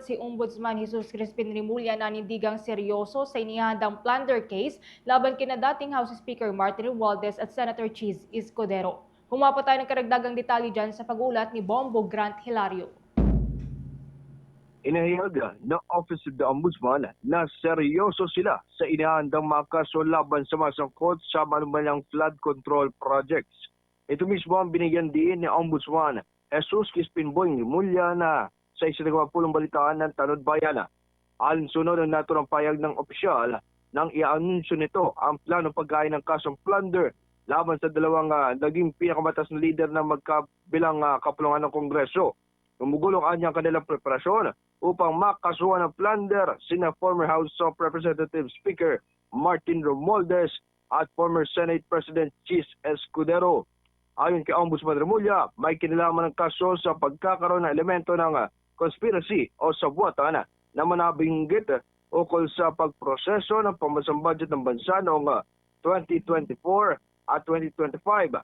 Si Ombudsman Jesus Crispin Rimulya na nindigang seryoso sa inihandang plunder case laban kina dating House Speaker Martin Romualdez at Senator Cheese Escudero. Humapa tayo ng karagdagang detalye dyan sa pag-ulat ni Bombo Grant Hilario. Inahayag ng Office of the Ombudsman na seryoso sila sa inihandang mga kaso laban sa mga sangkot sa manumalang flood control projects. Ito mismo ang binigyan din ni Ombudsman Jesus Crispin Rimulya na sa isa ng mapulong balitaan ng Tanod Bayan. Alinsunod ang naturang payag ng opisyal nang i-anunsyo nito ang plano pagkain ng kasong plunder laban sa dalawang naging pinakamatas na leader ng magkabilang kapulungan ng Kongreso. Gumugulong ang kanilang preparasyon upang makasuhan ng plunder sina former House of Representatives Speaker Martin Romualdez at former Senate President Cheese Escudero. Ayon kay Ombudsman Rimulya, may kinalaman ng kaso sa pagkakaroon ng elemento ng conspiracy o sabwatan na manabinggit ukol sa pagproseso ng pambansang budget ng bansa noong 2024 at 2025.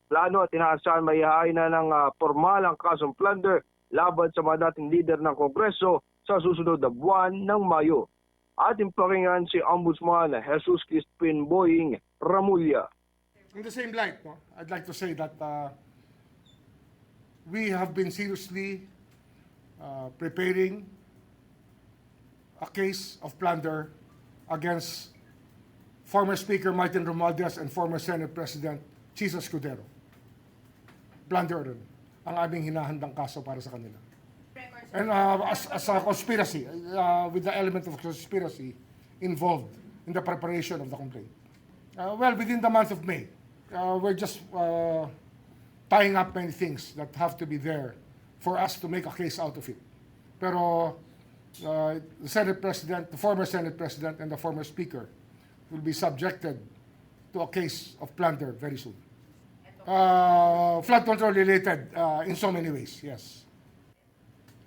Plano at inaasahan may hain na ng formalang kasong plunder laban sa mga dating leader ng Kongreso sa susunod na buwan ng Mayo. Ating pakinggan si Ombudsman Jesus Crispin Rimulya. In the same light, I'd like to say that we have been seriously preparing a case of plunder against former Speaker Martin Romualdez and former Senate President Cheese Escudero. Plunder ang aming hinahandang kaso para sa kanila. And as a conspiracy, with the element of conspiracy involved in the preparation of the complaint. Well, within the month of May, we're just tying up many things that have to be there for us to make a case out of it. Pero the Senate President, the former Senate President, and the former Speaker will be subjected to a case of plunder very soon. Flood control related in so many ways, yes.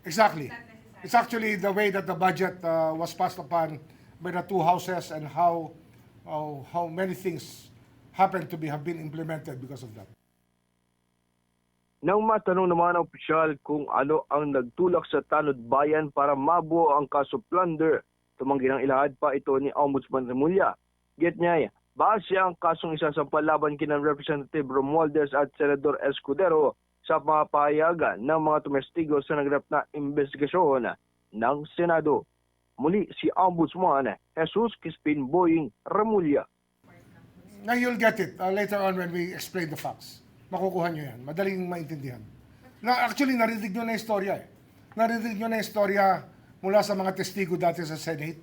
Exactly. It's actually the way that the budget was passed upon by the two houses and how many things have been implemented because of that. Nang matanong naman ang opisyal kung ano ang nagtulak sa Tanod Bayan para mabuo ang kaso plunder, tumanggi ng ilahad pa ito ni Ombudsman Rimulya. Get niya, base ang kasong isasampal laban kina Representative Romualdez at Senador Escudero sa mga pahayagan ng mga tumestigo sa naganap na investigasyon ng Senado. Muli si Ombudsman Jesus Crispin Rimulya. Now you'll get it later on when we explain the facts. Makukuha nyo yan. Madaling maintindihan. Actually, narinig nyo na yung istorya. Narinig nyo na yung istorya mula sa mga testigo dati sa Senate.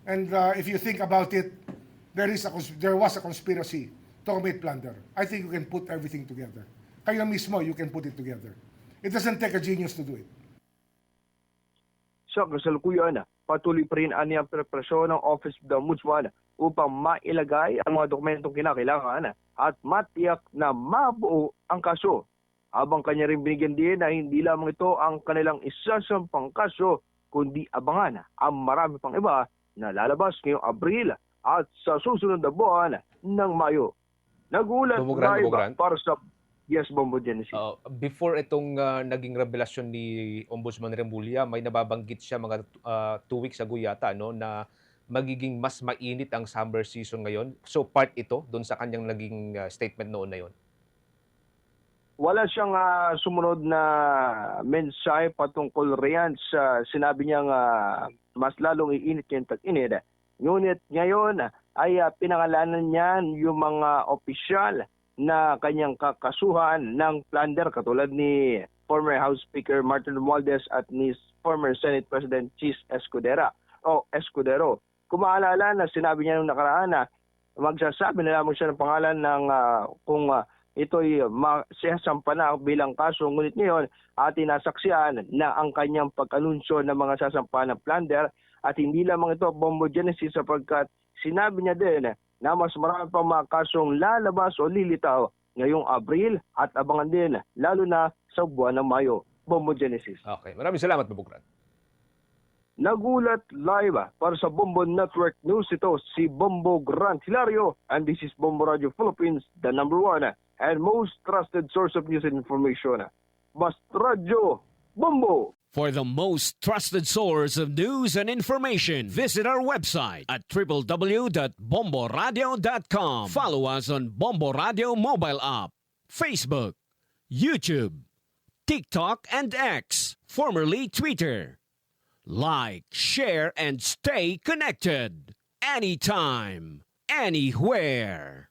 And if you think about it, there was a conspiracy to commit plunder. I think you can put everything together. Kayo mismo, you can put it together. It doesn't take a genius to do it. Sa kasalukuyan, patuloy pa rin ang preparasyon ng Office of the Ombudsman upang mailagay ang mga dokumentong kinakailangan at matiyak na mabuo ang kaso. Habang kanya rin binigyan din na hindi lamang ito ang kanilang isasampang kaso, kundi abangan ang marami pang iba na lalabas ngayong Abril at sa susunod na buwan ng Mayo. Nagulat live para sa Yes, Bombo Genesis. Before itong naging revelasyon ni Ombudsman Rimulya, may nababanggit siya mga 2 weeks ago yata, no, na magiging mas mainit ang summer season ngayon. So part ito doon sa kanyang naging statement noon na yon. Wala siyang sumunod na mensahe patungkol riyan sa sinabi niyang mas lalong iinit yung tag-init. Ngunit ngayon ay pinangalanan niya yung mga opisyal na kanyang kakasuhan ng plunder katulad ni former House Speaker Martin Romualdez at ni former Senate President Cheese Escudero. Kung maalala na sinabi niya nung nakaraan na magsasabi na lamang siya ng pangalan ng kung ito'y sasampa na bilang kaso. Ngunit ngayon ating nasaksihan na ang kanyang pag-anunsyo ng mga sasampa ng plunder at hindi lamang ito Bombo Genesis sapagkat sinabi niya din na mas marami pang mga kasong lalabas o lilitaw ngayong Abril at abangan din lalo na sa buwan ng Mayo. Bombo Genesis. Okay, maraming salamat, Bombo Grant. Nagulat live para sa Bombo Network News ito si Bombo Grant Hilario and this is Bombo Radio Philippines, the #1 and most trusted source of news and information. Basta Radio Bombo! For the most trusted source of news and information, visit our website at www.bomboradio.com. Follow us on Bombo Radio mobile app, Facebook, YouTube, TikTok, and X, formerly Twitter. Like, share, and stay connected. Anytime, anywhere.